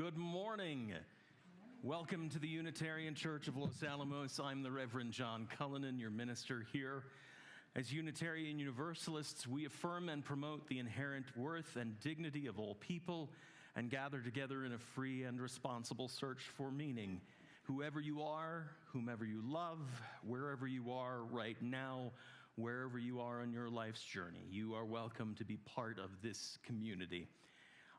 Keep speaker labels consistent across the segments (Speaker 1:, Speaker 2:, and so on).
Speaker 1: Good morning. Welcome to the Unitarian Church of Los Alamos. I'm the Reverend John Cullinan, your minister here. As Unitarian Universalists, we affirm and promote the inherent worth and dignity of all people and gather together in a free and responsible search for meaning. Whoever you are, whomever you love, wherever you are right now, wherever you are on your life's journey, you are welcome to be part of this community.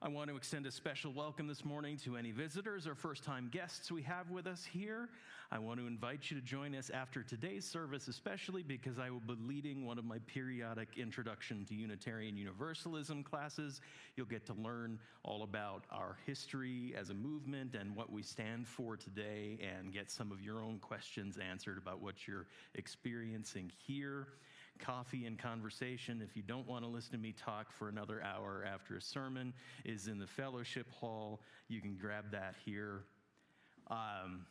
Speaker 1: I want to extend a special welcome this morning to any visitors or first-time guests we have with us here. I want to invite you to join us after today's service, especially because I will be leading one of my periodic Introduction to Unitarian Universalism classes. You'll get to learn all about our history as a movement and what we stand for today and get some of your own questions answered about what you're experiencing here. Coffee and conversation, if you don't want to listen to me talk for another hour after a sermon, is in the fellowship hall. You can grab that here. I'm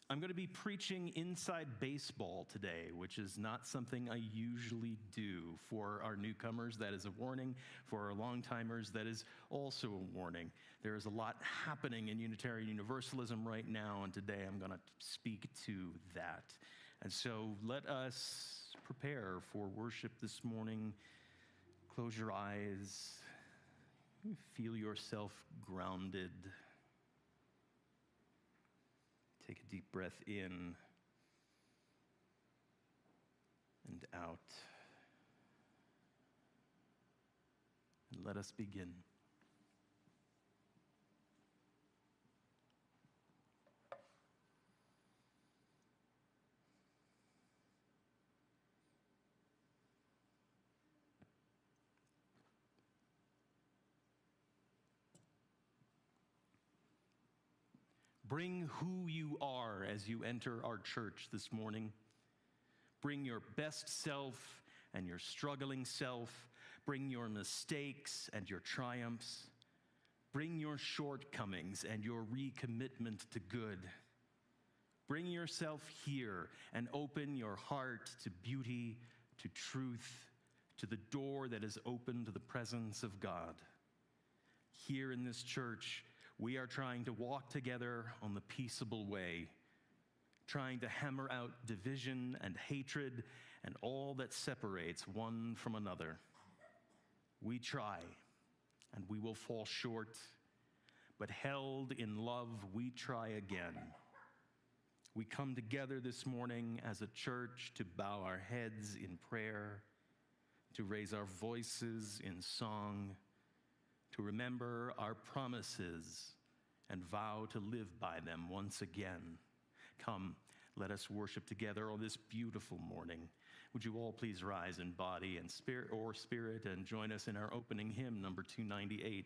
Speaker 1: going to be preaching inside baseball today, which is not something I usually do. For our newcomers, that is a warning. For our long-timers, that is also a warning. There is a lot happening in Unitarian Universalism right now, and today I'm going to speak to that. And so let us prepare for worship this morning. Close your eyes. Feel yourself grounded. Take a deep breath in and out. And let us begin. Bring who you are as you enter our church this morning. Bring your best self and your struggling self. Bring your mistakes and your triumphs. Bring your shortcomings and your recommitment to good. Bring yourself here and open your heart to beauty, to truth, to the door that is open to the presence of God. Here in this church, we are trying to walk together on the peaceable way, trying to hammer out division and hatred and all that separates one from another. We try, and we will fall short, but held in love, we try again. We come together this morning as a church to bow our heads in prayer, to raise our voices in song, to remember our promises and vow to live by them once again. Come, let us worship together on this beautiful morning. Would you all please rise in body and spirit and join us in our opening hymn, number 298.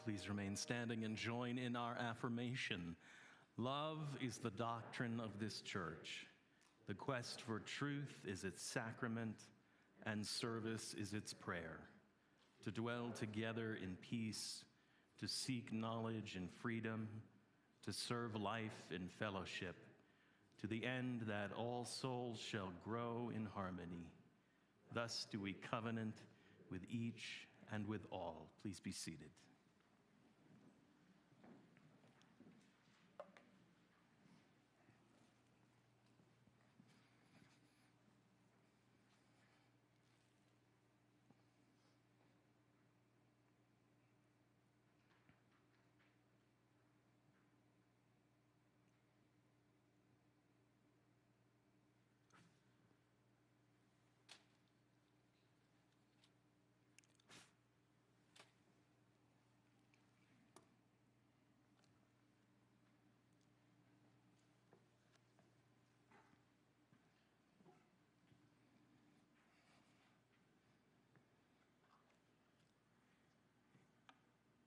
Speaker 1: please remain standing and join in our affirmation. Love is the doctrine of this church. The quest for truth is its sacrament, and service is its prayer. To dwell together in peace, to seek knowledge in freedom, to serve life in fellowship, to the end that all souls shall grow in harmony. Thus do we covenant with each and with all. Please be seated.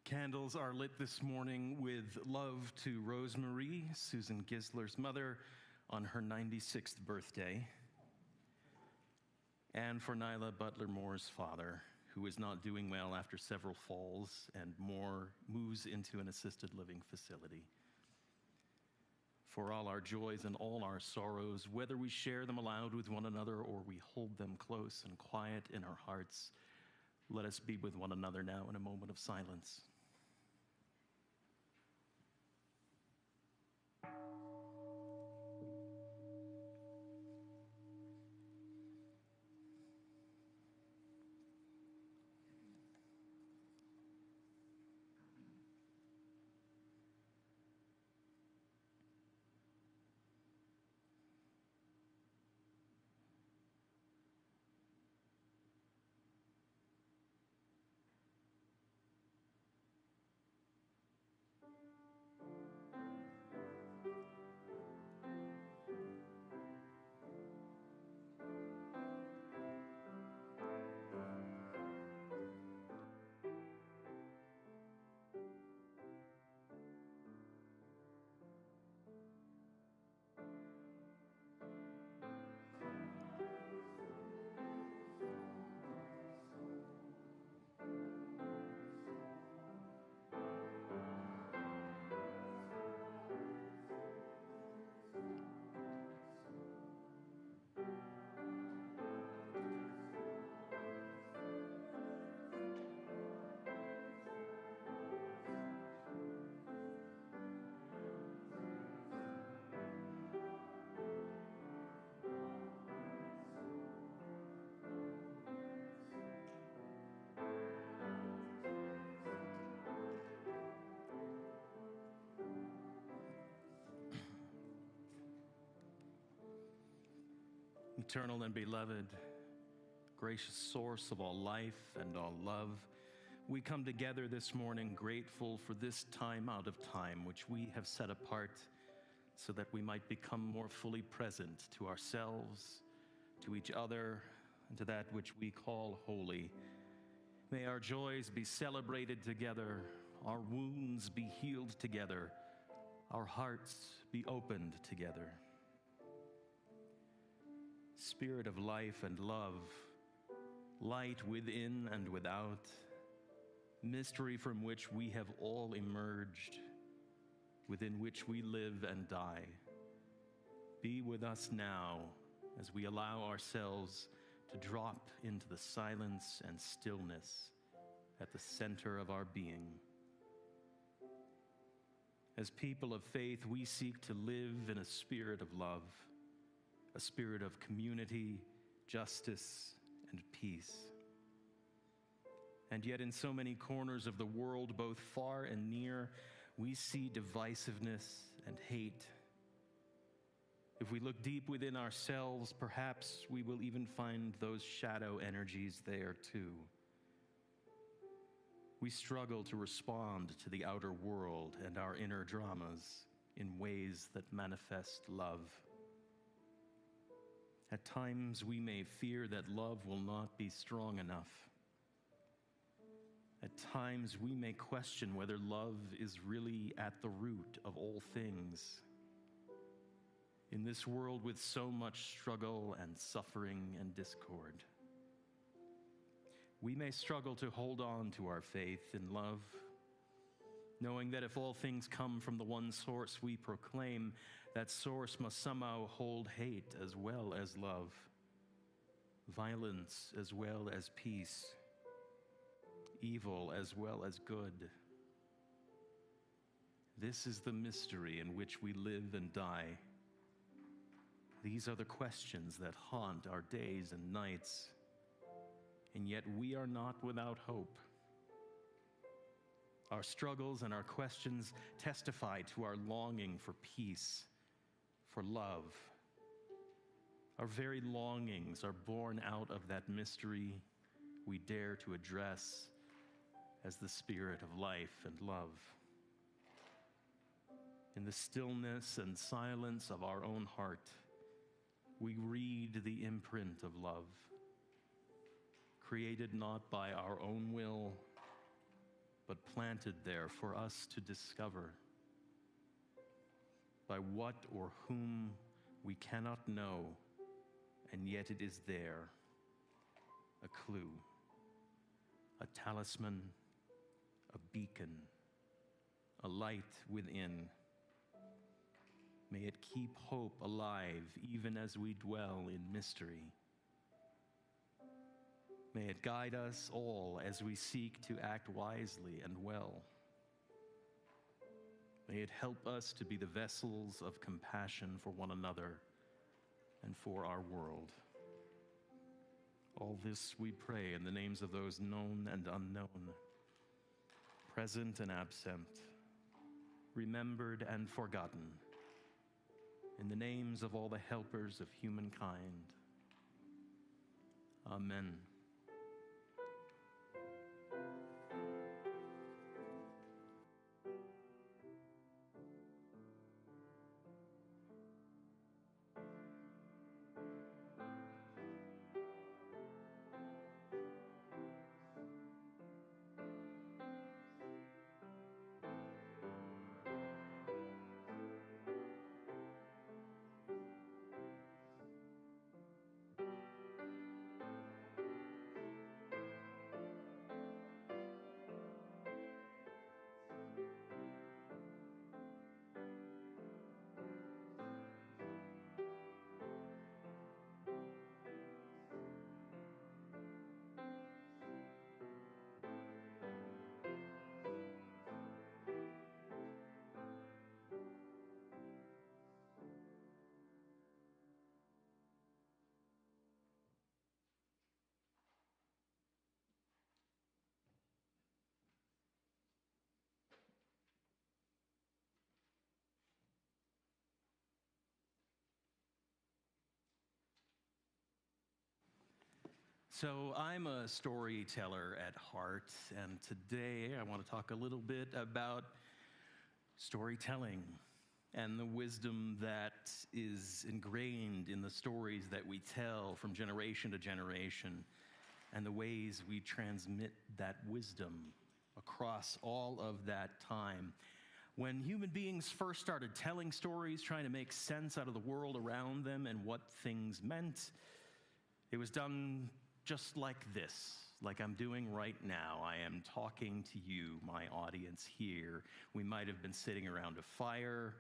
Speaker 1: Candles are lit this morning with love to Rosemarie, Susan Gisler's mother, on her 96th birthday, and for Nylea Butler-Moore's father, who is not doing well after several falls and Moore moves into an assisted living facility. For all our joys and all our sorrows, whether we share them aloud with one another or we hold them close and quiet in our hearts, let us be with one another now in a moment of silence. Eternal and beloved, gracious source of all life and all love, we come together this morning grateful for this time out of time which we have set apart so that we might become more fully present to ourselves, to each other, and to that which we call holy. May our joys be celebrated together, our wounds be healed together, our hearts be opened together. Spirit of life and love, light within and without, mystery from which we have all emerged, within which we live and die, be with us now as we allow ourselves to drop into the silence and stillness at the center of our being. As people of faith, we seek to live in a spirit of love, a spirit of community, justice, and peace. And yet in so many corners of the world, both far and near, we see divisiveness and hate. If we look deep within ourselves, perhaps we will even find those shadow energies there too. We struggle to respond to the outer world and our inner dramas in ways that manifest love. At times, we may fear that love will not be strong enough. At times, we may question whether love is really at the root of all things. In this world with so much struggle and suffering and discord, we may struggle to hold on to our faith in love, knowing that if all things come from the one source we proclaim, that source must somehow hold hate as well as love, violence as well as peace, evil as well as good. This is the mystery in which we live and die. These are the questions that haunt our days and nights, and yet we are not without hope. Our struggles and our questions testify to our longing for peace, for love. Our very longings are born out of that mystery we dare to address as the spirit of life and love. In the stillness and silence of our own heart, we read the imprint of love, created not by our own will, but planted there for us to discover. By what or whom we cannot know, and yet it is there, a clue, a talisman, a beacon, a light within. May it keep hope alive even as we dwell in mystery. May it guide us all as we seek to act wisely and well. May it help us to be the vessels of compassion for one another and for our world. All this we pray in the names of those known and unknown, present and absent, remembered and forgotten, in the names of all the helpers of humankind. Amen. So I'm a storyteller at heart, and today I want to talk a little bit about storytelling and the wisdom that is ingrained in the stories that we tell from generation to generation, and the ways we transmit that wisdom across all of that time. When human beings first started telling stories, trying to make sense out of the world around them and what things meant, it was done just like this, like I'm doing right now. I am talking to you, my audience here. We might have been sitting around a fire.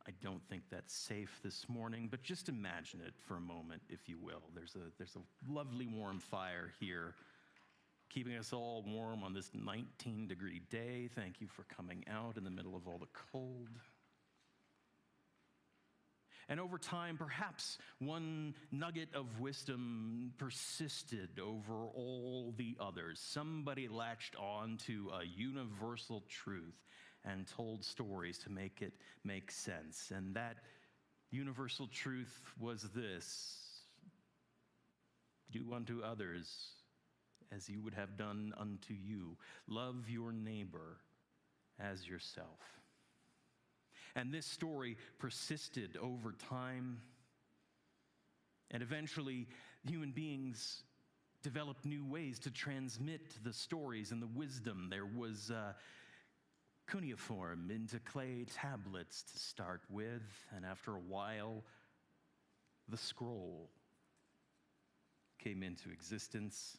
Speaker 1: I don't think that's safe this morning, but just imagine it for a moment, if you will. There's a lovely warm fire here, keeping us all warm on this 19-degree day. Thank you for coming out in the middle of all the cold. And over time, perhaps one nugget of wisdom persisted over all the others. Somebody latched on to a universal truth and told stories to make it make sense. And that universal truth was this: do unto others as you would have done unto you. Love your neighbor as yourself. And this story persisted over time. And eventually, human beings developed new ways to transmit the stories and the wisdom. There was cuneiform into clay tablets to start with, and after a while, the scroll came into existence.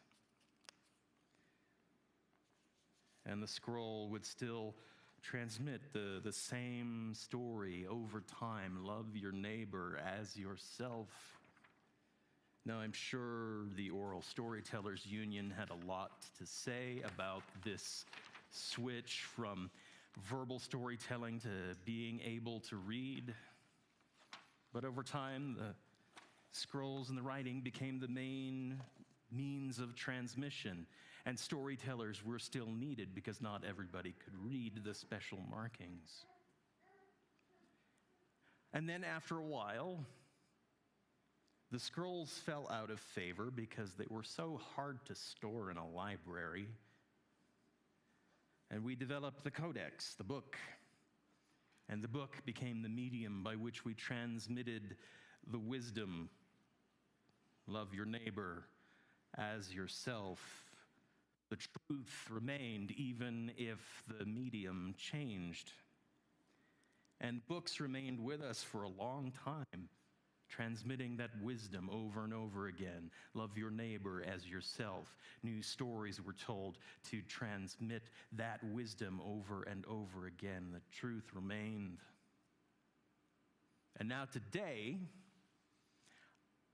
Speaker 1: And the scroll would still transmit the same story over time. Love your neighbor as yourself. Now, I'm sure the Oral Storytellers Union had a lot to say about this switch from verbal storytelling to being able to read. But over time, the scrolls and the writing became the main means of transmission, and storytellers were still needed because not everybody could read the special markings. And then after a while, the scrolls fell out of favor because they were so hard to store in a library. And we developed the codex, the book. And the book became the medium by which we transmitted the wisdom. Love your neighbor as yourself. The truth remained even if the medium changed. And books remained with us for a long time, transmitting that wisdom over and over again. Love your neighbor as yourself. New stories were told to transmit that wisdom over and over again. The truth remained. And now today,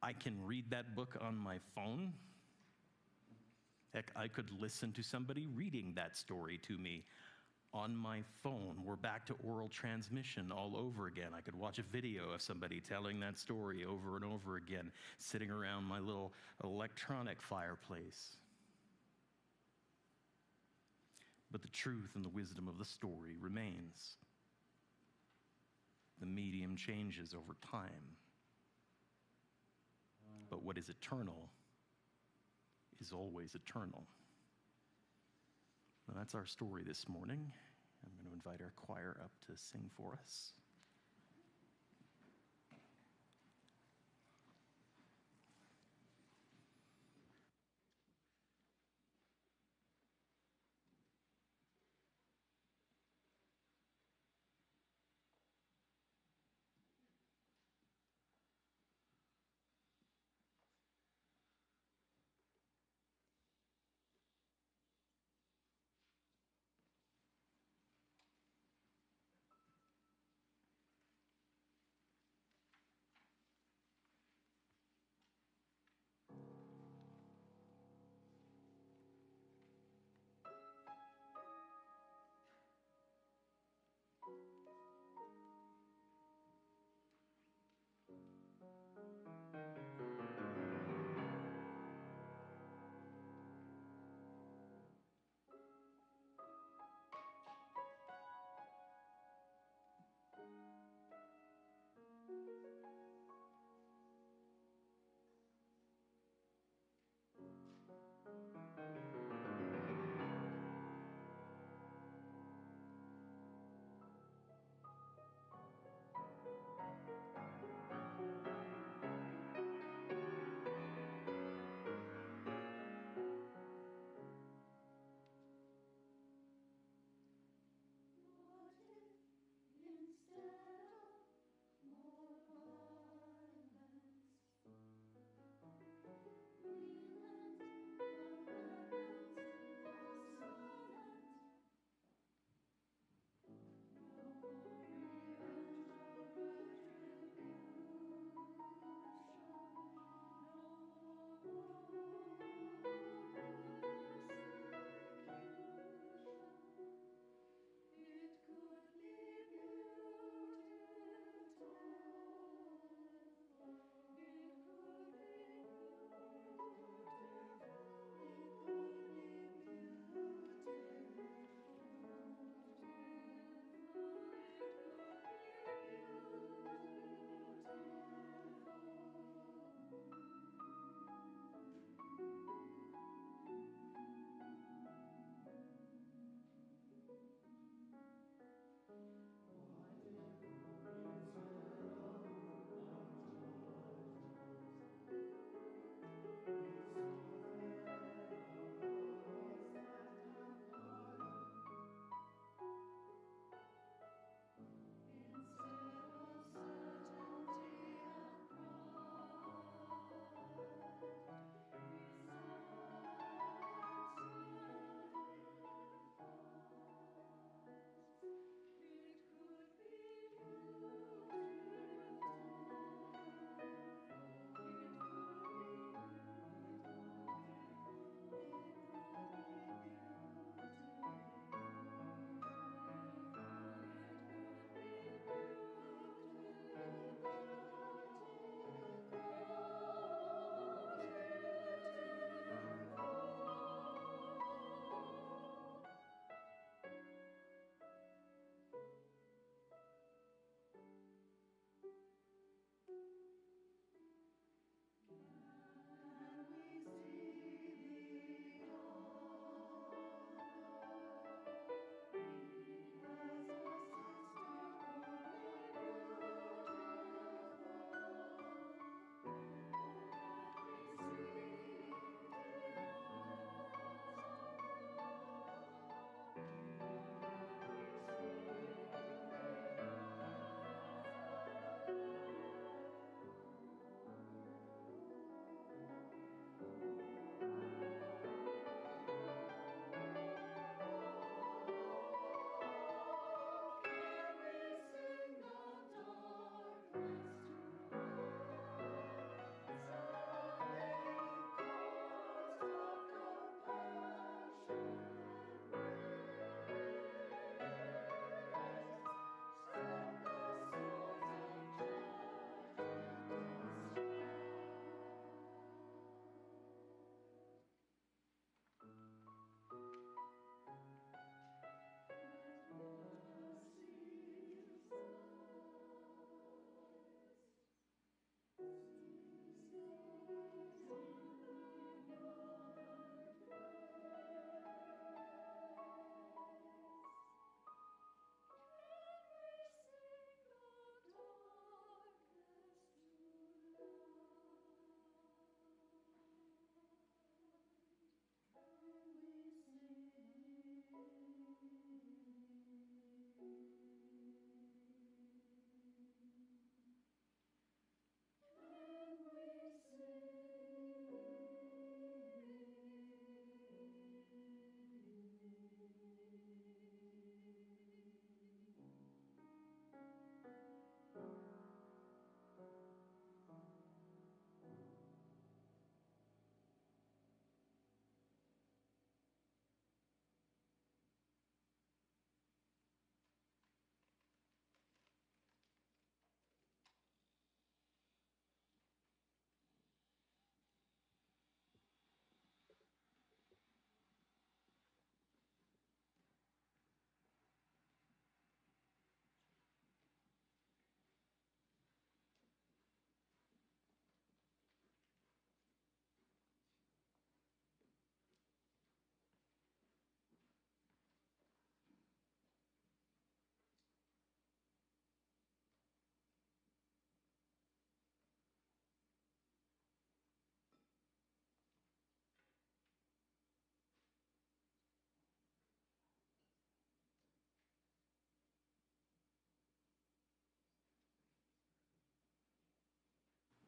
Speaker 1: I can read that book on my phone. Heck, I could listen to somebody reading that story to me on my phone. We're back to oral transmission all over again. I could watch a video of somebody telling that story over and over again, sitting around my little electronic fireplace. But the truth and the wisdom of the story remains. The medium changes over time. But what is eternal is always eternal. Well, that's our story this morning. I'm going to invite our choir up to sing for us.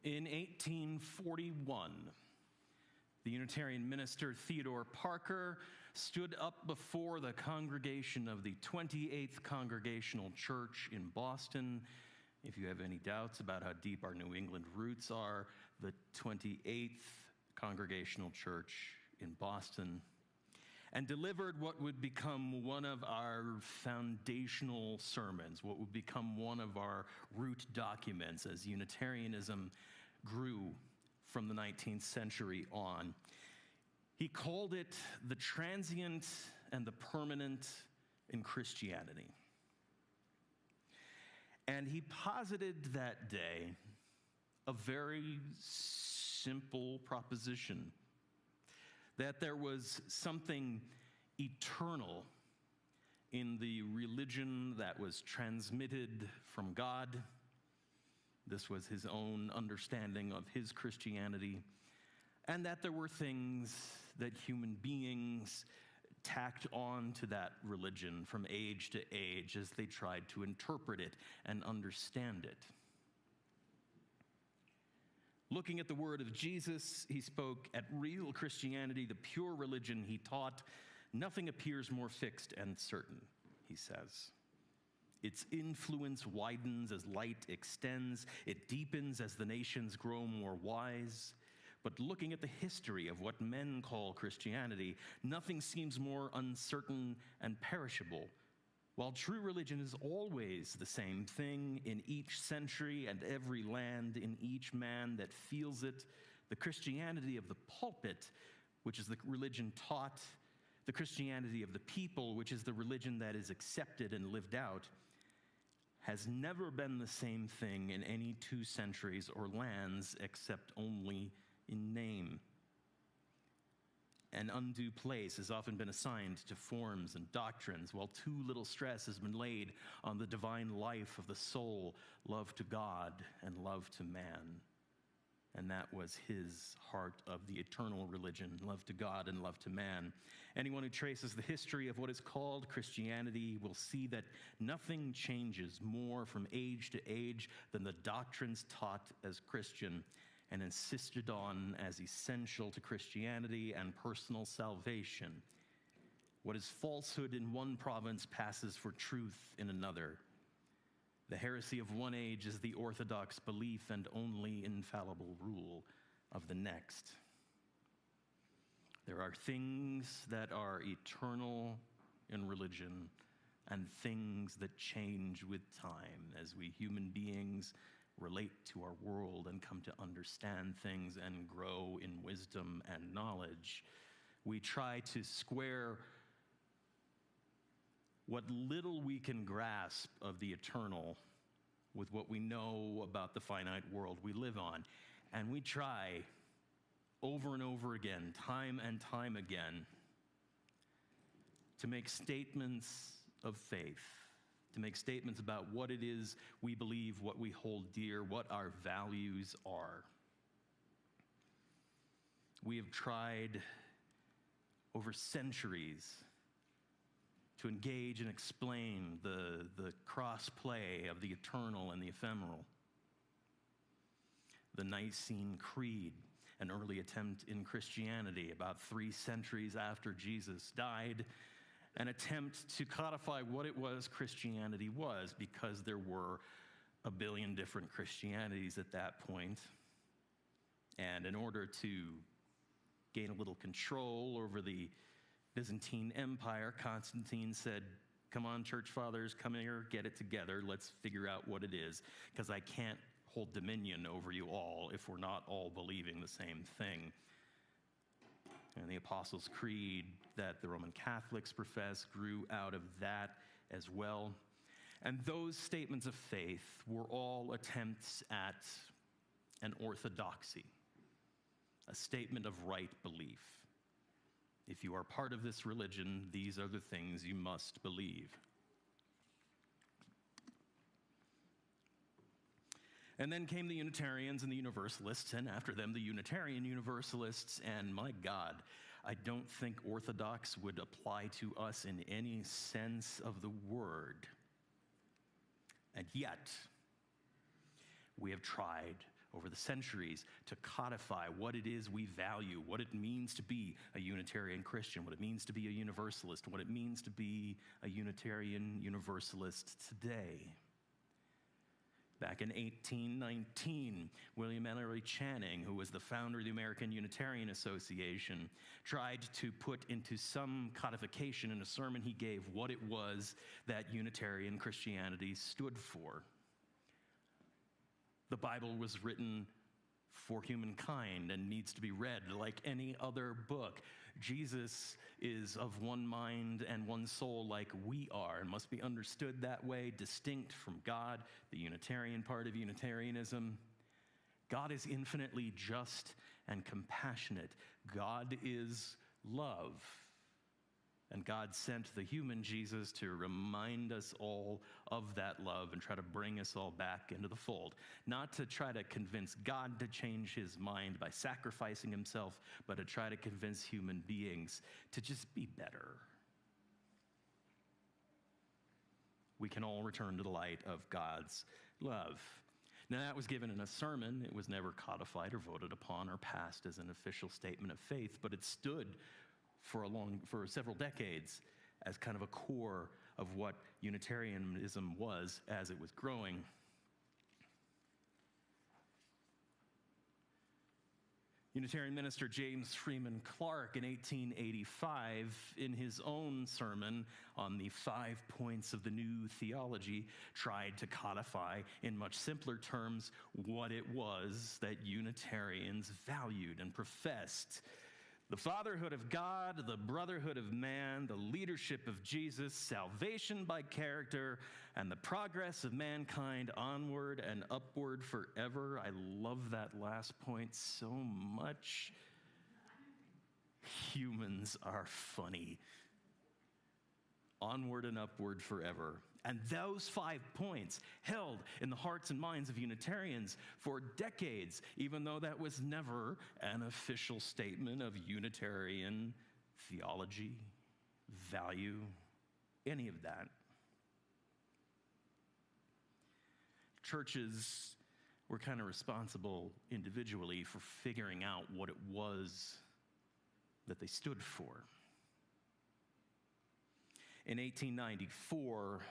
Speaker 1: In 1841, the Unitarian minister Theodore Parker stood up before the congregation of the 28th Congregational Church in Boston. If you have any doubts about how deep our New England roots are, the 28th Congregational Church in Boston, and delivered what would become one of our foundational sermons, what would become one of our root documents as Unitarianism grew from the 19th century on. He called it the transient and the permanent in Christianity. And he posited that day a very simple proposition, that there was something eternal in the religion that was transmitted from God. This was his own understanding of his Christianity, and that there were things that human beings tacked on to that religion from age to age as they tried to interpret it and understand it. Looking at the word of Jesus, he spoke at real Christianity, the pure religion he taught. Nothing appears more fixed and certain, he says. Its influence widens as light extends. It deepens as the nations grow more wise. But looking at the history of what men call Christianity, nothing seems more uncertain and perishable. While true religion is always the same thing in each century and every land, in each man that feels it, the Christianity of the pulpit, which is the religion taught, the Christianity of the people, which is the religion that is accepted and lived out, has never been the same thing in any two centuries or lands except only in name. An undue place has often been assigned to forms and doctrines, while too little stress has been laid on the divine life of the soul, love to God and love to man. And that was his heart of the eternal religion, love to God and love to man. Anyone who traces the history of what is called Christianity will see that nothing changes more from age to age than the doctrines taught as Christian and insisted on as essential to Christianity and personal salvation. What is falsehood in one province passes for truth in another. The heresy of one age is the orthodox belief and only infallible rule of the next. There are things that are eternal in religion and things that change with time as we human beings relate to our world and come to understand things and grow in wisdom and knowledge. We try to square what little we can grasp of the eternal with what we know about the finite world we live on. And we try over and over again, time and time again, to make statements of faith, to make statements about what it is we believe, what we hold dear, what our values are. We have tried over centuries to engage and explain the cross-play of the eternal and the ephemeral. The Nicene Creed, an early attempt in Christianity about 3 centuries after Jesus died, an attempt to codify what it was Christianity was, because there were a billion different Christianities at that point. And in order to gain a little control over the Byzantine Empire, Constantine said, "Come on, church fathers, come here, get it together, let's figure out what it is, because I can't hold dominion over you all if we're not all believing the same thing." And the Apostles' Creed that the Roman Catholics profess grew out of that as well. And those statements of faith were all attempts at an orthodoxy, a statement of right belief. If you are part of this religion, these are the things you must believe. And then came the Unitarians and the Universalists, and after them the Unitarian Universalists, and my God, I don't think orthodox would apply to us in any sense of the word. And yet, we have tried over the centuries to codify what it is we value, what it means to be a Unitarian Christian, what it means to be a Universalist, what it means to be a Unitarian Universalist today. Back in 1819, William Ellery Channing, who was the founder of the American Unitarian Association, tried to put into some codification in a sermon he gave what it was that Unitarian Christianity stood for. The Bible was written for humankind and needs to be read like any other book. Jesus is of one mind and one soul like we are, and must be understood that way, distinct from God, the Unitarian part of Unitarianism. God is infinitely just and compassionate. God is love. And God sent the human Jesus to remind us all of that love and try to bring us all back into the fold. Not to try to convince God to change his mind by sacrificing himself, but to try to convince human beings to just be better. We can all return to the light of God's love. Now, that was given in a sermon. It was never codified or voted upon or passed as an official statement of faith, but it stood for several decades as kind of a core of what Unitarianism was as it was growing. Unitarian minister James Freeman Clark in 1885, in his own sermon on the 5 points of the new theology, tried to codify in much simpler terms what it was that Unitarians valued and professed. The fatherhood of God, the brotherhood of man, the leadership of Jesus, salvation by character, and the progress of mankind onward and upward forever. I love that last point so much. Humans are funny. Onward and upward forever. And those 5 points held in the hearts and minds of Unitarians for decades, even though that was never an official statement of Unitarian theology, value, any of that. Churches were kind of responsible individually for figuring out what it was that they stood for. In 1894,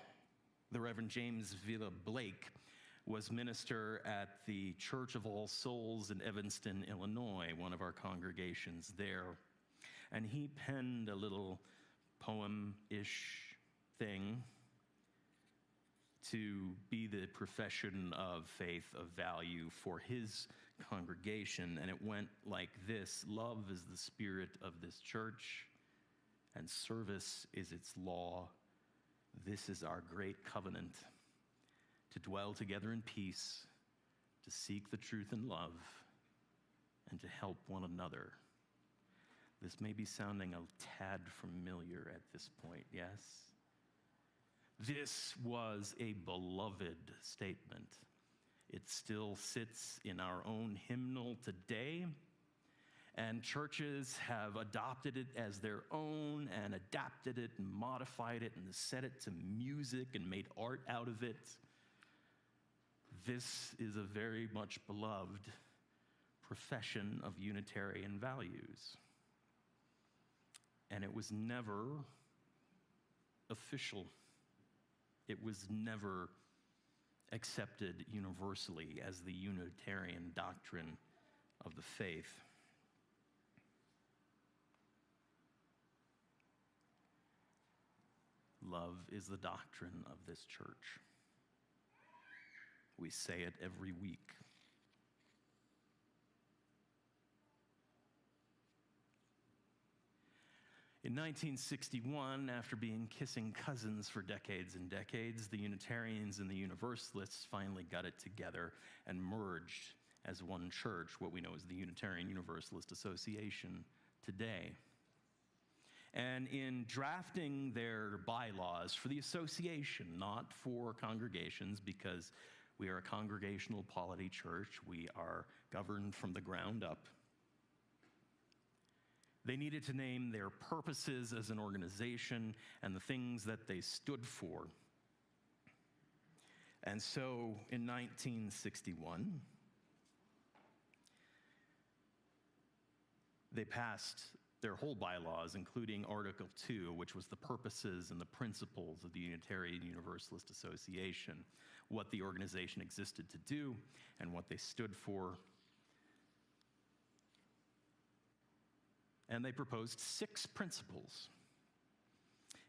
Speaker 1: the Reverend James Villa Blake was minister at the Church of All Souls in Evanston, Illinois, one of our congregations there. And he penned a little poem-ish thing to be the profession of faith, of value for his congregation. And it went like this: love is the spirit of this church, and service is its law. This is our great covenant, to dwell together in peace, to seek the truth in love, and to help one another. This may be sounding a tad familiar at this point, yes? This was a beloved statement. It still sits in our own hymnal today, and churches have adopted it as their own and adapted it and modified it and set it to music and made art out of it. This is a very much beloved profession of Unitarian values. And it was never official. It was never accepted universally as the Unitarian doctrine of the faith. Love is the doctrine of this church. We say it every week. In 1961, after being kissing cousins for decades and decades, the Unitarians and the Universalists finally got it together and merged as one church, what we know as the Unitarian Universalist Association today. And in drafting their bylaws for the association, not for congregations, because we are a congregational polity church, we are governed from the ground up, they needed to name their purposes as an organization and the things that they stood for. And so in 1961, they passed their whole bylaws, including Article 2, which was the purposes and the principles of the Unitarian Universalist Association, what the organization existed to do and what they stood for. And they proposed 6 principles.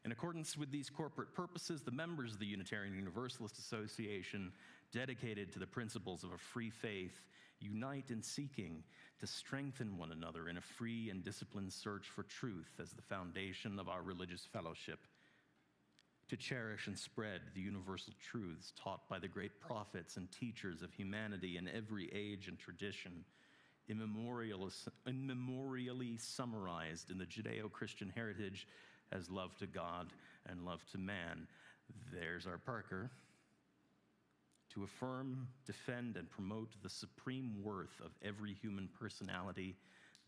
Speaker 1: In accordance with these corporate purposes, the members of the Unitarian Universalist Association, dedicated to the principles of a free faith, unite in seeking to strengthen one another in a free and disciplined search for truth as the foundation of our religious fellowship, to cherish and spread the universal truths taught by the great prophets and teachers of humanity in every age and tradition, immemorially summarized in the Judeo-Christian heritage as love to God and love to man. There's our Parker. To affirm, defend, and promote the supreme worth of every human personality,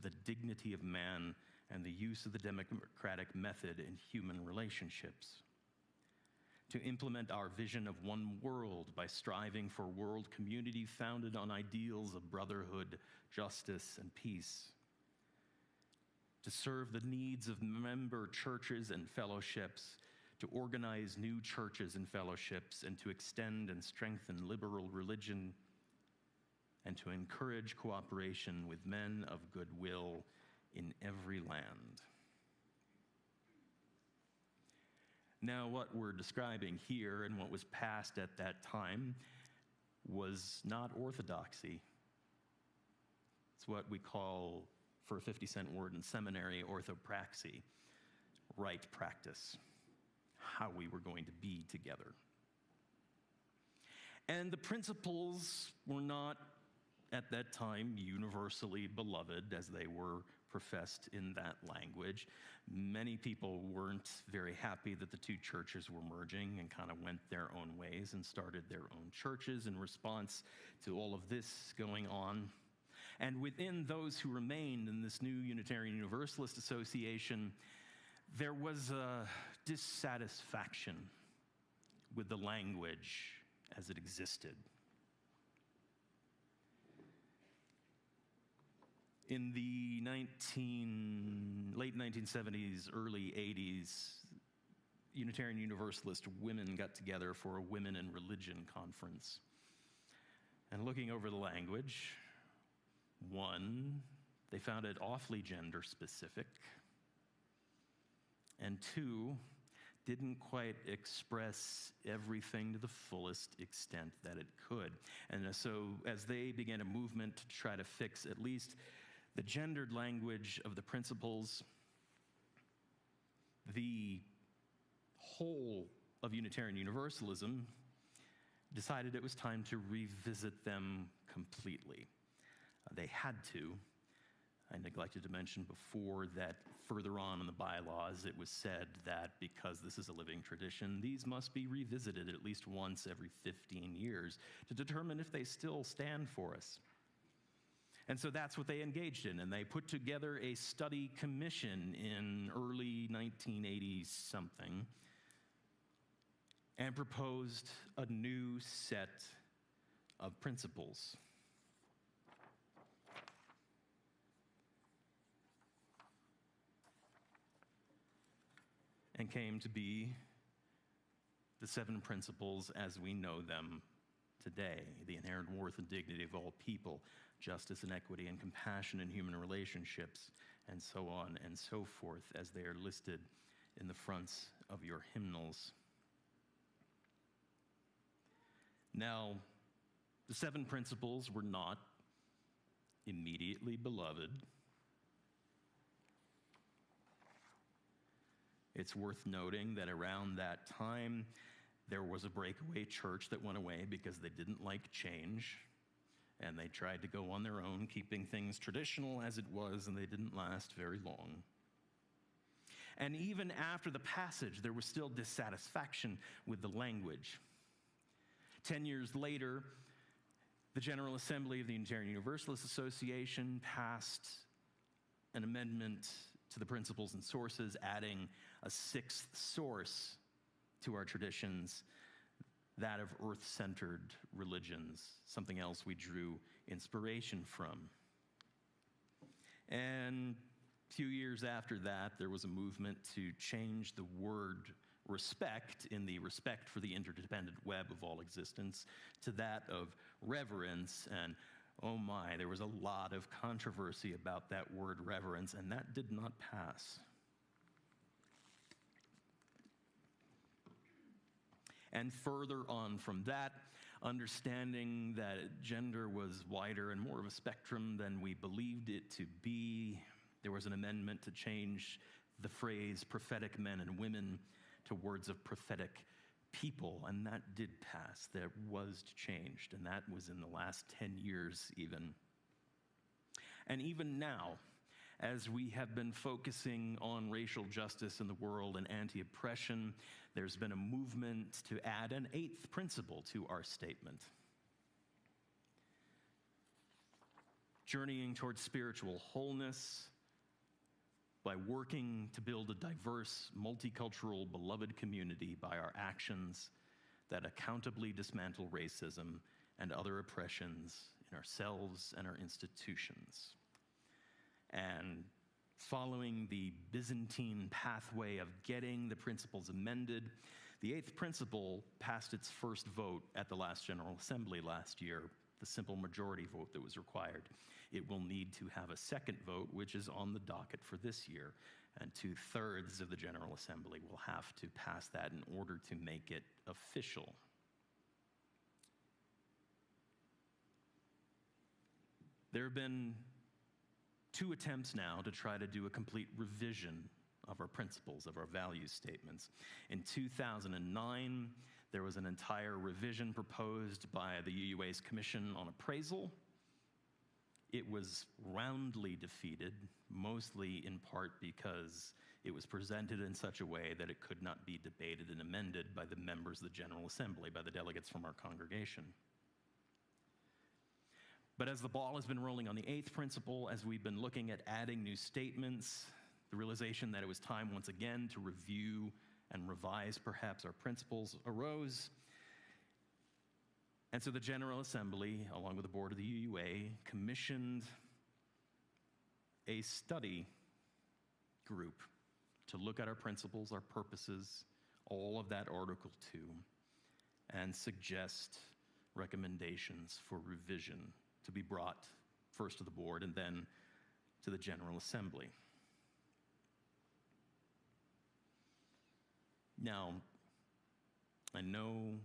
Speaker 1: the dignity of man, and the use of the democratic method in human relationships. To implement our vision of one world by striving for world community founded on ideals of brotherhood, justice, and peace. To serve the needs of member churches and fellowships, to organize new churches and fellowships, and to extend and strengthen liberal religion, and to encourage cooperation with men of goodwill in every land. Now, what we're describing here and what was passed at that time was not orthodoxy. It's what we call, for a 50-cent word in seminary, orthopraxy, right practice, how we were going to be together. And the principles were not, at that time, universally beloved as they were professed in that language. Many people weren't very happy that the 2 churches were merging and kind of went their own ways and started their own churches in response to all of this going on. And within those who remained in this new Unitarian Universalist Association, there was a dissatisfaction with the language as it existed. In the late 1970s, early 80s, Unitarian Universalist women got together for a Women in Religion conference. And looking over the language, 1, they found it awfully gender specific, and 2, didn't quite express everything to the fullest extent that it could. And so as they began a movement to try to fix at least the gendered language of the principles, the whole of Unitarian Universalism decided it was time to revisit them completely. They had to. I neglected to mention before that further on in the bylaws, it was said that because this is a living tradition, these must be revisited at least once every 15 years to determine if they still stand for us. And so that's what they engaged in, and they put together a study commission in early 1980-something and proposed a new set of principles. And came to be the 7 principles as we know them today: the inherent worth and dignity of all people, justice and equity and compassion in human relationships, and so on and so forth, as they are listed in the fronts of your hymnals. Now, the 7 principles were not immediately beloved. It's worth noting that around that time, there was a breakaway church that went away because they didn't like change, and they tried to go on their own, keeping things traditional as it was, and they didn't last very long. And even after the passage, there was still dissatisfaction with the language. 10 years later, the General Assembly of the Unitarian Universalist Association passed an amendment to the principles and sources, adding a 6th source to our traditions, that of earth-centered religions, something else we drew inspiration from. And A few years after that, there was a movement to change the word respect in the respect for the interdependent web of all existence to that of reverence. And oh my, there was a lot of controversy about that word reverence, and that did not pass. And further on from that, understanding that gender was wider and more of a spectrum than we believed it to be, there was an amendment to change the phrase prophetic men and women to words of prophetic people, and that did pass. That was changed, and that was in the last 10 years even. And even now, as we have been focusing on racial justice in the world and anti-oppression, there's been a movement to add an 8th principle to our statement. Journeying towards spiritual wholeness by working to build a diverse, multicultural, beloved community by our actions that accountably dismantle racism and other oppressions in ourselves and our institutions. And following the Byzantine pathway of getting the principles amended, the 8th principle passed its first vote at the last General Assembly last year, the simple majority vote that was required. It will need to have a second vote, which is on the docket for this year, and 2/3 of the General Assembly will have to pass that in order to make it official. There have been 2 attempts now to try to do a complete revision of our principles, of our value statements. In 2009, there was an entire revision proposed by the UUA's Commission on Appraisal. It was roundly defeated, mostly in part because it was presented in such a way that it could not be debated and amended by the members of the General Assembly, by the delegates from our congregation. But as the ball has been rolling on the 8th principle, as we've been looking at adding new statements, the realization that it was time once again to review and revise perhaps our principles arose. And so the General Assembly, along with the board of the UUA, commissioned a study group to look at our principles, our purposes, all of that Article 2, and suggest recommendations for revision to be brought first to the board and then to the General Assembly. Now, I know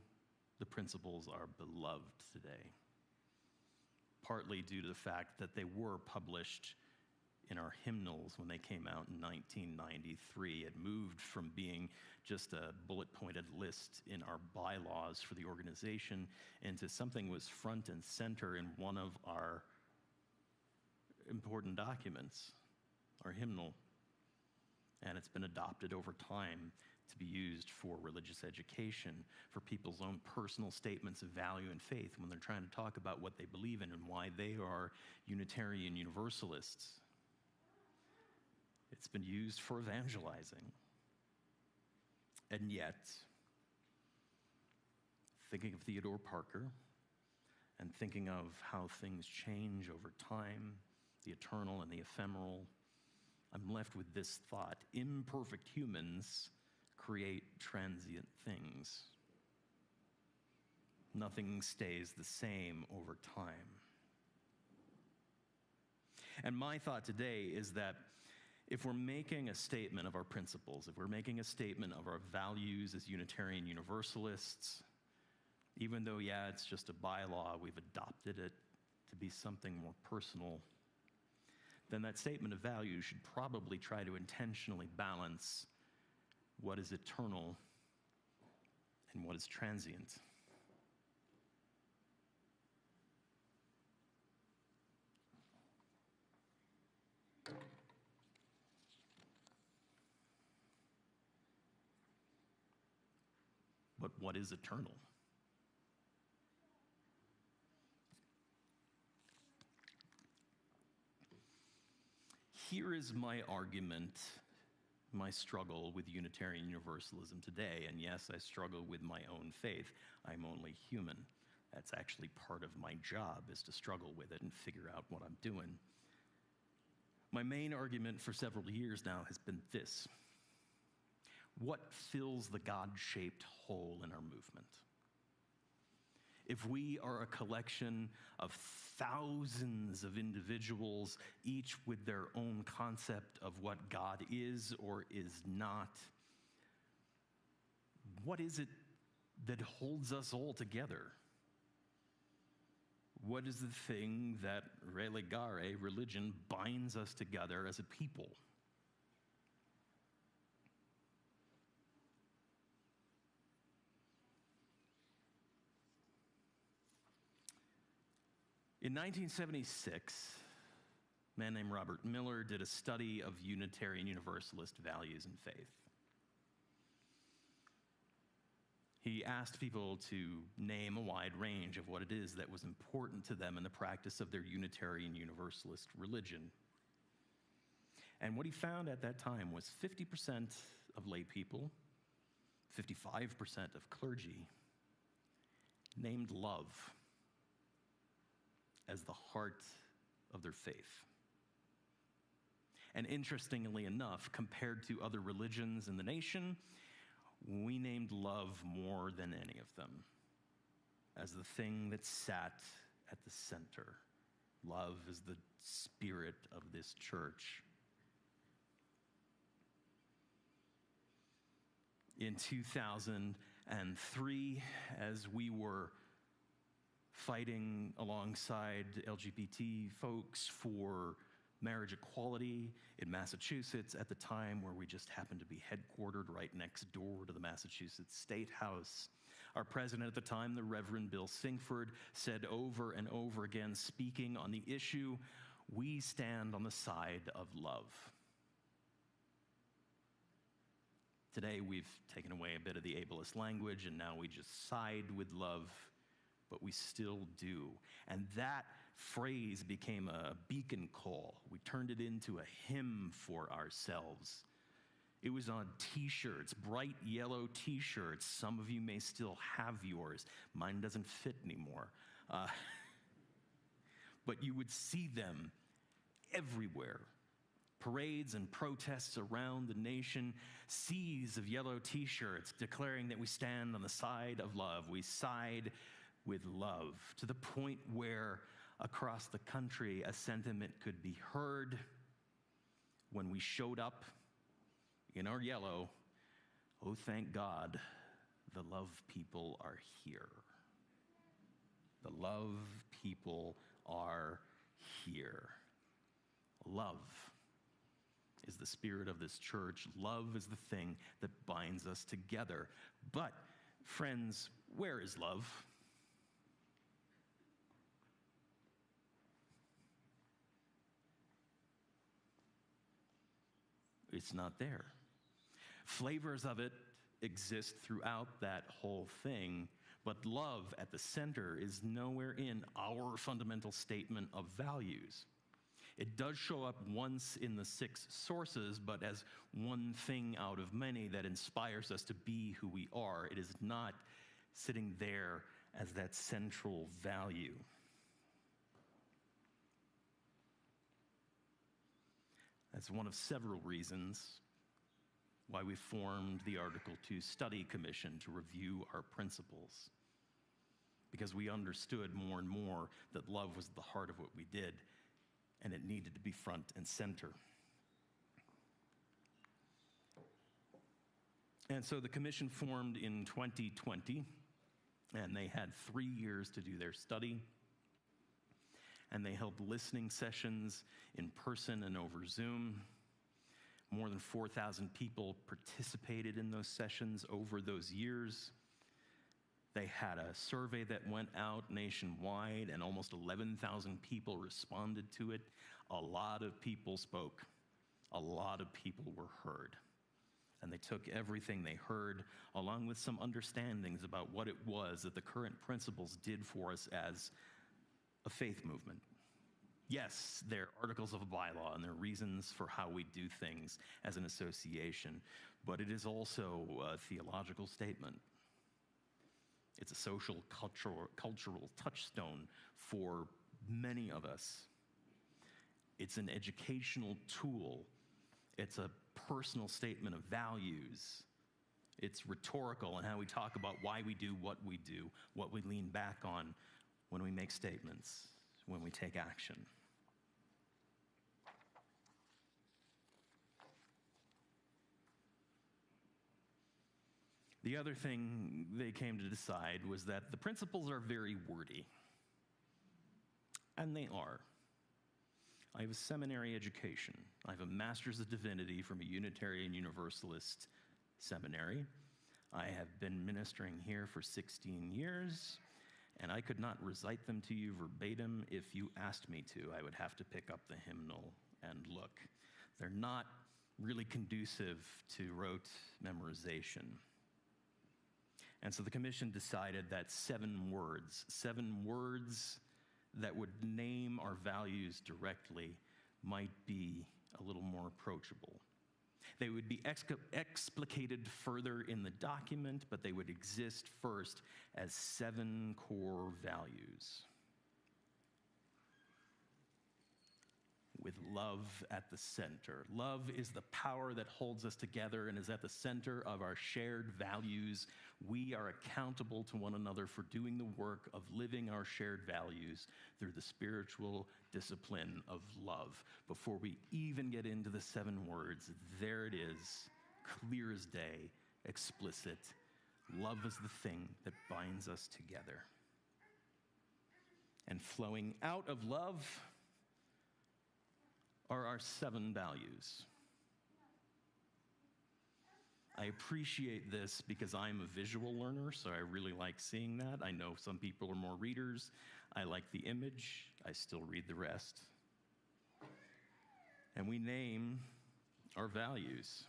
Speaker 1: the principles are beloved today, partly due to the fact that they were published in our hymnals when they came out in 1993. It moved from being just a bullet-pointed list in our bylaws for the organization into something was front and center in one of our important documents, our hymnal. And it's been adopted over time to be used for religious education, for people's own personal statements of value and faith when they're trying to talk about what they believe in and why they are Unitarian Universalists. It's been used for evangelizing. And yet, thinking of Theodore Parker and thinking of how things change over time, the eternal and the ephemeral, I'm left with this thought: imperfect humans create transient things. Nothing stays the same over time. And my thought today is that if we're making a statement of our principles, if we're making a statement of our values as Unitarian Universalists, even though, yeah, it's just a bylaw, we've adopted it to be something more personal, then that statement of values should probably try to intentionally balance what is eternal and what is transient. But what is eternal? Here is my argument, my struggle with Unitarian Universalism today. And yes, I struggle with my own faith. I'm only human. That's actually part of my job, is to struggle with it and figure out what I'm doing. My main argument for several years now has been this. What fills the God-shaped hole in our movement? If we are a collection of thousands of individuals, each with their own concept of what God is or is not, what is it that holds us all together? What is the thing that religare, religion, binds us together as a people? In 1976, a man named Robert Miller did a study of Unitarian Universalist values and faith. He asked people to name a wide range of what it is that was important to them in the practice of their Unitarian Universalist religion. And what he found at that time was 50% of lay people, 55% of clergy, named love as the heart of their faith. And interestingly enough, compared to other religions in the nation, we named love more than any of them as the thing that sat at the center. Love is the spirit of this church. In 2003, as we were fighting alongside LGBT folks for marriage equality in Massachusetts at the time, where we just happened to be headquartered right next door to the Massachusetts State House, our president at the time, the Reverend Bill Singford, said over and over again, speaking on the issue, "We stand on the side of love." Today, we've taken away a bit of the ableist language, and now we just side with love, but we still do. And that phrase became a beacon call. We turned it into a hymn for ourselves. It was on t-shirts, bright yellow t-shirts. Some of you may still have yours. Mine doesn't fit anymore. But you would see them everywhere. Parades and protests around the nation, seas of yellow t-shirts declaring that we stand on the side of love. We side with love, to the point where across the country a sentiment could be heard when we showed up in our yellow, "Oh, thank God, the love people are here." The love people are here. Love is the spirit of this church. Love is the thing that binds us together. But, friends, where is love? It's not there. Flavors of it exist throughout that whole thing, but love at the center is nowhere in our fundamental statement of values. It does show up once in the 6 sources, but as one thing out of many that inspires us to be who we are. It is not sitting there as that central value. That's one of several reasons why we formed the Article 2 Study Commission to review our principles. Because we understood more and more that love was the heart of what we did, and it needed to be front and center. And so the commission formed in 2020, and they had 3 years to do their study. And they held listening sessions in person and over Zoom. More than 4,000 people participated in those sessions over those years. They had a survey that went out nationwide, and almost 11,000 people responded to it. A lot of people spoke. A lot of people were heard. And they took everything they heard, along with some understandings about what it was that the current principles did for us as a faith movement. Yes, they're articles of a bylaw and they're reasons for how we do things as an association, but it is also a theological statement. It's a social, cultural touchstone for many of us. It's an educational tool. It's a personal statement of values. It's rhetorical in how we talk about why we do, what we lean back on when we make statements, when we take action. The other thing they came to decide was that the principles are very wordy. And they are. I have a seminary education. I have a Master's of Divinity from a Unitarian Universalist seminary. I have been ministering here for 16 years, and I could not recite them to you verbatim. If you asked me to, I would have to pick up the hymnal and look. They're not really conducive to rote memorization. And so the commission decided that 7 words that would name our values directly might be a little more approachable. They would be explicated further in the document, but they would exist first as 7 core values. With love at the center. Love is the power that holds us together and is at the center of our shared values. We are accountable to one another for doing the work of living our shared values through the spiritual discipline of love. Before we even get into the 7 words, there it is, clear as day, explicit. Love is the thing that binds us together. And flowing out of love are our 7 values. I appreciate this because I'm a visual learner, so I really like seeing that. I know some people are more readers. I like the image. I still read the rest. And we name our values.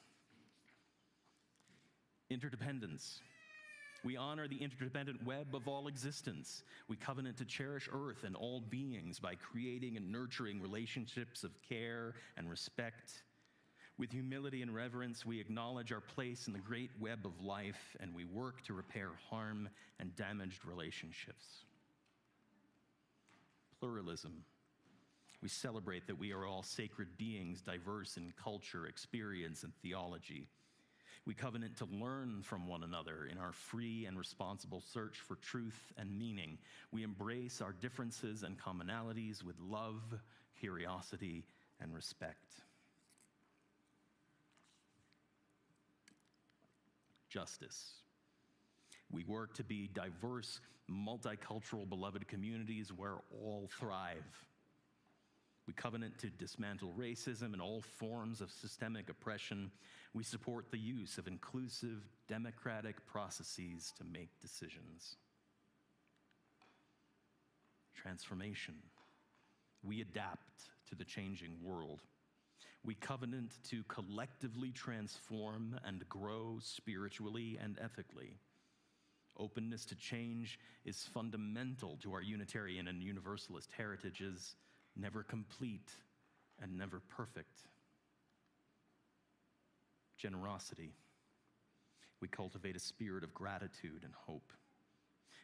Speaker 1: Interdependence. We honor the interdependent web of all existence. We covenant to cherish Earth and all beings by creating and nurturing relationships of care and respect. With humility and reverence, we acknowledge our place in the great web of life, and we work to repair harm and damaged relationships. Pluralism. We celebrate that we are all sacred beings, diverse in culture, experience, and theology. We covenant to learn from one another in our free and responsible search for truth and meaning. We embrace our differences and commonalities with love, curiosity, and respect. Justice. We work to be diverse, multicultural, beloved communities where all thrive. We covenant to dismantle racism and all forms of systemic oppression. We support the use of inclusive, democratic processes to make decisions. Transformation. We adapt to the changing world. We covenant to collectively transform and grow spiritually and ethically. Openness to change is fundamental to our Unitarian and Universalist heritages, never complete and never perfect. Generosity. We cultivate a spirit of gratitude and hope.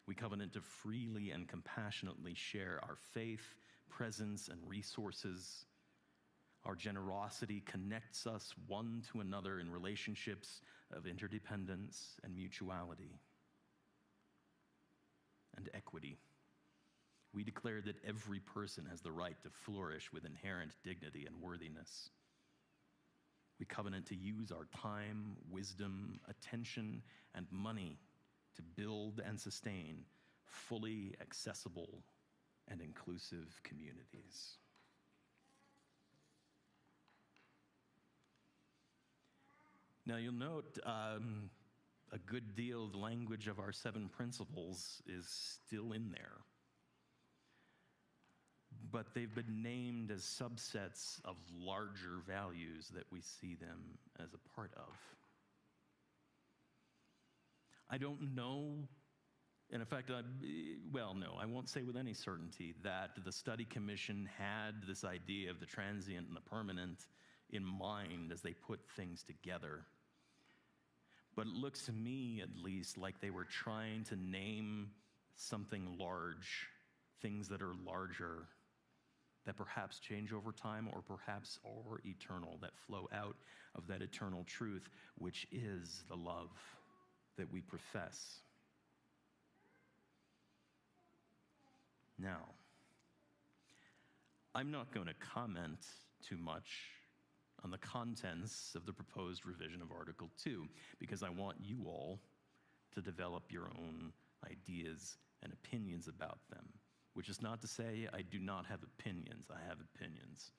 Speaker 1: We covenant to freely and compassionately share our faith, presence, and resources. Our generosity connects us one to another in relationships of interdependence and mutuality. And equity. We declare that every person has the right to flourish with inherent dignity and worthiness. We covenant to use our time, wisdom, attention, and money to build and sustain fully accessible and inclusive communities. Now you'll note a good deal of the language of our 7 principles is still in there. But they've been named as subsets of larger values that we see them as a part of. I don't know, and in fact, I won't say with any certainty that the study commission had this idea of the transient and the permanent in mind as they put things together. But it looks to me, at least, like they were trying to name something large, things that are larger that perhaps change over time or perhaps are eternal, that flow out of that eternal truth, which is the love that we profess. Now, I'm not going to comment too much on the contents of the proposed revision of Article 2, because I want you all to develop your own ideas and opinions about them, which is not to say I do not have opinions. I have opinions.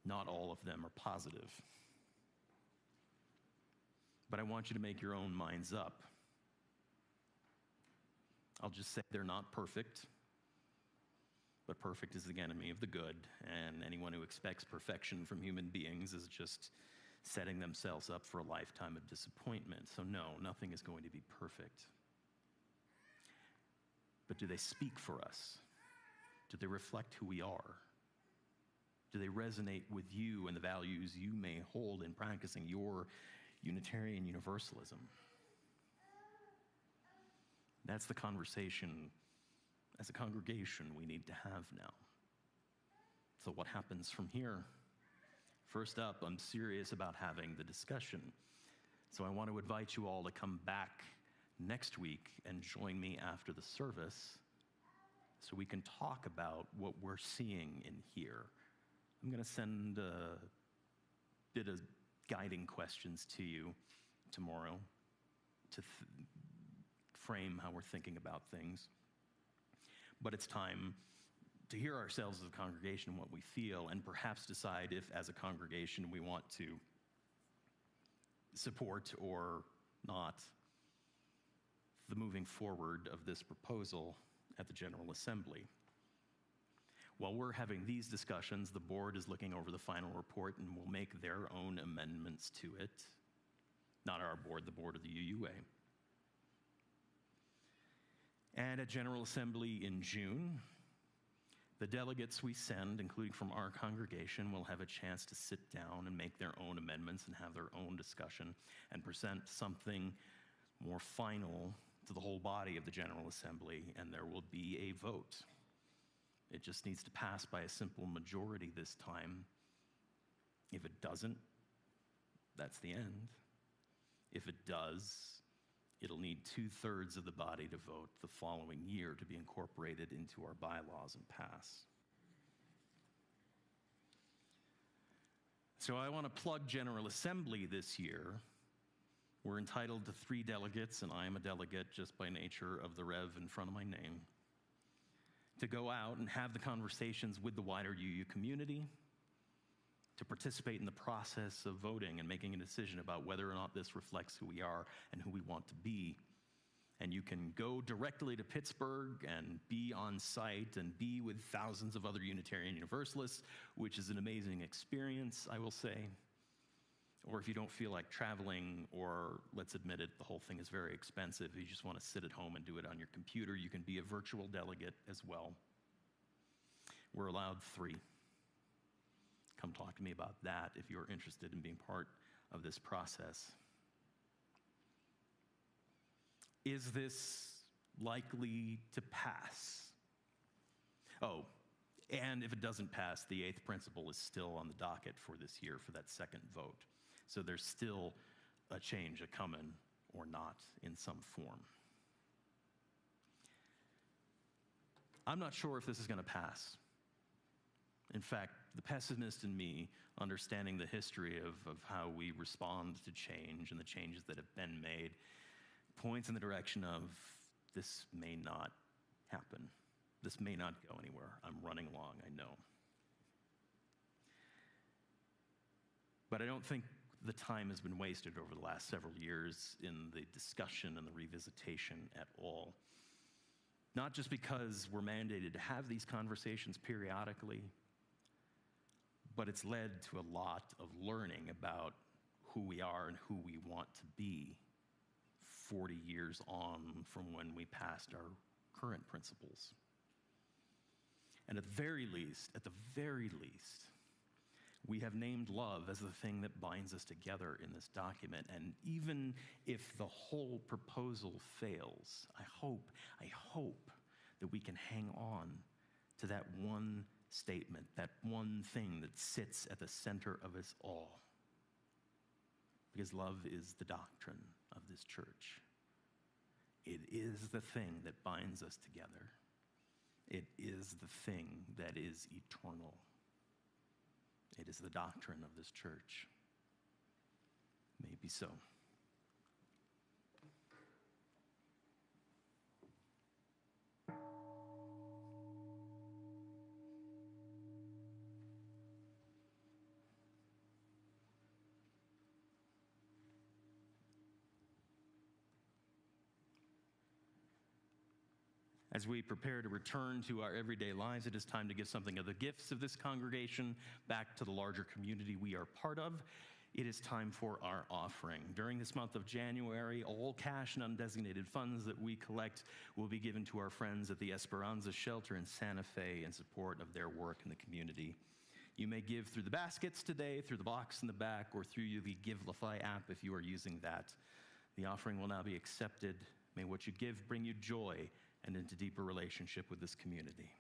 Speaker 1: Not all of them are positive. But I want you to make your own minds up. I'll just say they're not perfect, but perfect is the enemy of the good, and anyone who expects perfection from human beings is just setting themselves up for a lifetime of disappointment. So no, nothing is going to be perfect. But do they speak for us? Do they reflect who we are? Do they resonate with you and the values you may hold in practicing your Unitarian Universalism? That's the conversation as a congregation we need to have now. So what happens from here? First up, I'm serious about having the discussion. So I want to invite you all to come back next week and join me after the service so we can talk about what we're seeing in here. I'm going to send a bit of guiding questions to you tomorrow to frame how we're thinking about things. But it's time to hear ourselves as a congregation, what we feel, and perhaps decide if, as a congregation, we want to support or not the moving forward of this proposal at the General Assembly. While we're having these discussions, the board is looking over the final report and will make their own amendments to it. Not our board, the board of the UUA. And at General Assembly in June, the delegates we send, including from our congregation, will have a chance to sit down and make their own amendments and have their own discussion and present something more final to the whole body of the General Assembly, and there will be a vote. It just needs to pass by a simple majority this time. If it doesn't, that's the end. If it does, it'll need 2/3 of the body to vote the following year to be incorporated into our bylaws and pass. So I want to plug General Assembly this year. We're entitled to 3 delegates, and I am a delegate just by nature of the Rev in front of my name, to go out and have the conversations with the wider UU community, to participate in the process of voting and making a decision about whether or not this reflects who we are and who we want to be. And you can go directly to Pittsburgh and be on site and be with thousands of other Unitarian Universalists, which is an amazing experience, I will say. Or if you don't feel like traveling, or let's admit it, the whole thing is very expensive, you just want to sit at home and do it on your computer, you can be a virtual delegate as well. We're allowed 3. Come talk to me about that if you're interested in being part of this process. Is this likely to pass? Oh, and if it doesn't pass, the 8th principle is still on the docket for this year for that second vote. So there's still a change a-coming or not in some form. I'm not sure if this is going to pass. In fact, the pessimist in me, understanding the history of how we respond to change and the changes that have been made, points in the direction of this may not happen. This may not go anywhere. I'm running along, I know. But I don't think the time has been wasted over the last several years in the discussion and the revisitation at all. Not just because we're mandated to have these conversations periodically, but it's led to a lot of learning about who we are and who we want to be 40 years on from when we passed our current principles. And at the very least, we have named love as the thing that binds us together in this document. And even if the whole proposal fails, I hope that we can hang on to that one statement, that one thing that sits at the center of us all. Because love is the doctrine of this church. It is the thing that binds us together. It is the thing that is eternal. It is the doctrine of this church. May it be so. As we prepare to return to our everyday lives, it is time to give something of the gifts of this congregation back to the larger community we are part of. It is time for our offering. During this month of January, all cash and undesignated funds that we collect will be given to our friends at the Esperanza shelter in Santa Fe in support of their work in the community. You may give through the baskets today, through the box in the back, or through the Givelify app if you are using that. The offering will now be accepted. May what you give bring you joy and into deeper relationship with this community.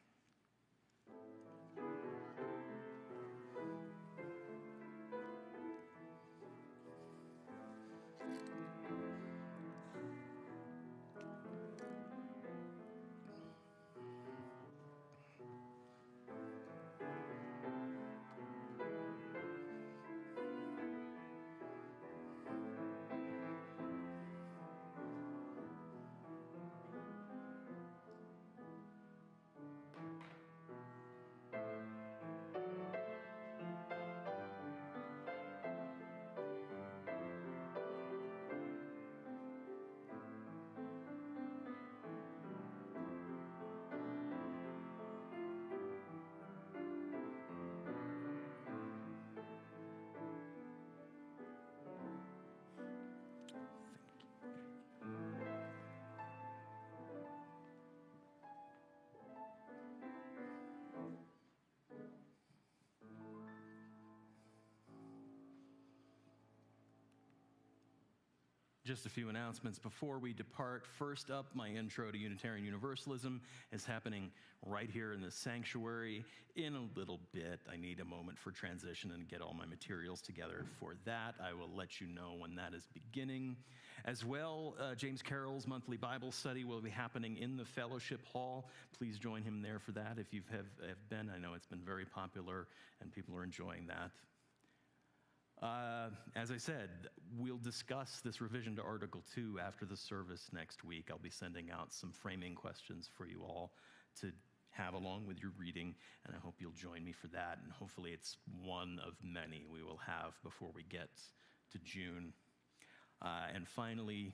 Speaker 1: Just a few announcements before we depart. First up, my intro to Unitarian Universalism is happening right here in the sanctuary in a little bit. I need a moment for transition and get all my materials together for that. I will let you know when that is beginning. As well, James Carroll's monthly Bible study will be happening in the fellowship hall. Please join him there for that if you have been. I know it's been very popular and people are enjoying that. As I said, we'll discuss this revision to Article 2 after the service next week. I'll be sending out some framing questions for you all to have along with your reading, and I hope you'll join me for that. And hopefully it's one of many we will have before we get to June. And finally,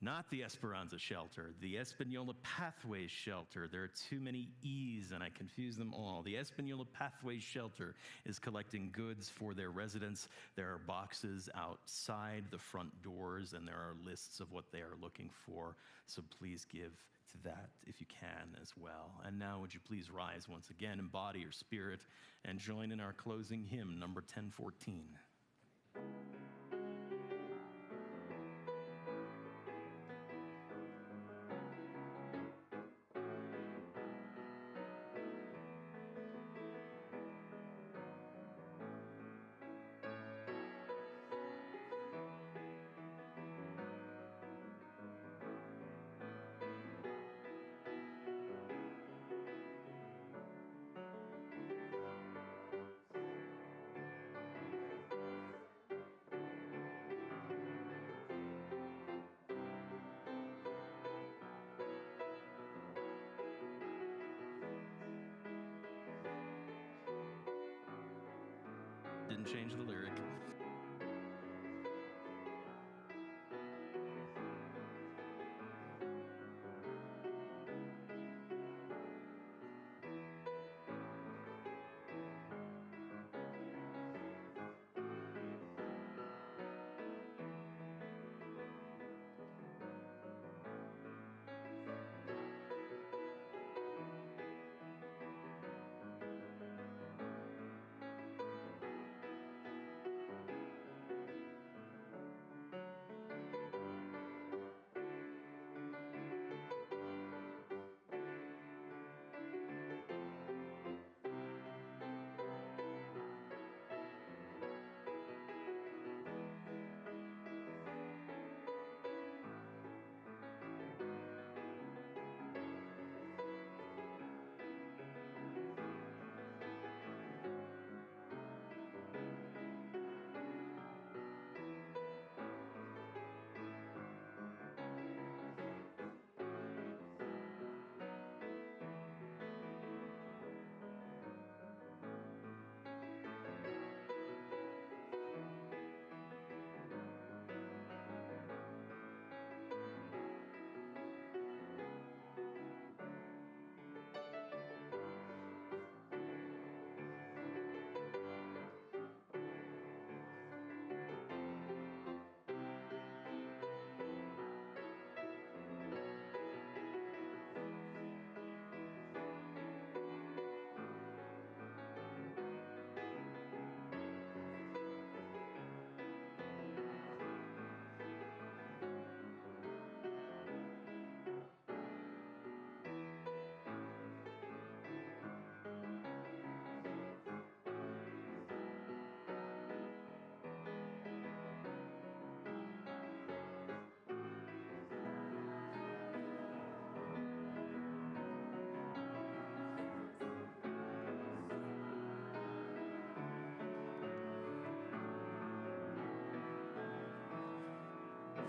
Speaker 1: not the Esperanza shelter, the Espanola Pathways shelter. There are too many E's and I confuse them all. The Espanola Pathways shelter is collecting goods for their residents. There are boxes outside the front doors and there are lists of what they are looking for. So please give to that if you can as well. And now would you please rise once again in body or spirit and join in our closing hymn, number 1014. Didn't change the lyric.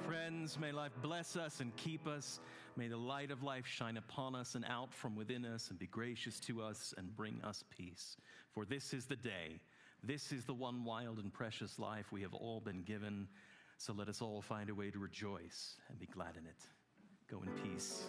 Speaker 1: Friends, may life bless us and keep us. May the light of life shine upon us and out from within us and be gracious to us and bring us peace. For this is the day. This is the one wild and precious life we have all been given. So let us all find a way to rejoice and be glad in it. Go in peace.